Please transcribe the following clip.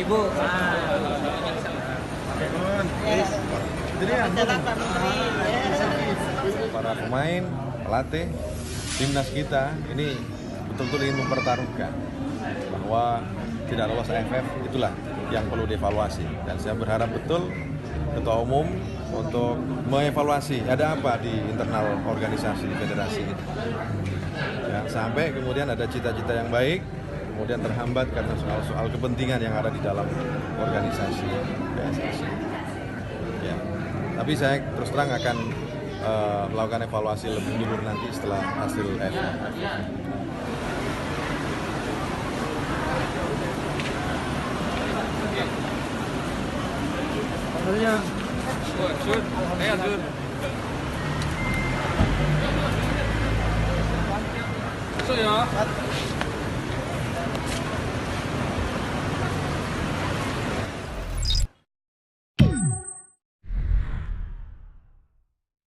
Ibu. Para pemain, pelatih, timnas kita ini betul-betul ingin mempertaruhkan bahwa tidak lolos AFF itulah yang perlu dievaluasi, dan saya berharap betul Ketua Umum untuk mengevaluasi ada apa di internal organisasi federasi ini. Ya, sampai kemudian ada cita-cita yang baik, kemudian terhambat karena soal kepentingan yang ada di dalam organisasi PSSI. Ya. Tapi saya terus terang akan melakukan evaluasi lebih menyeluruh nanti setelah hasil AFF. Masuk ya.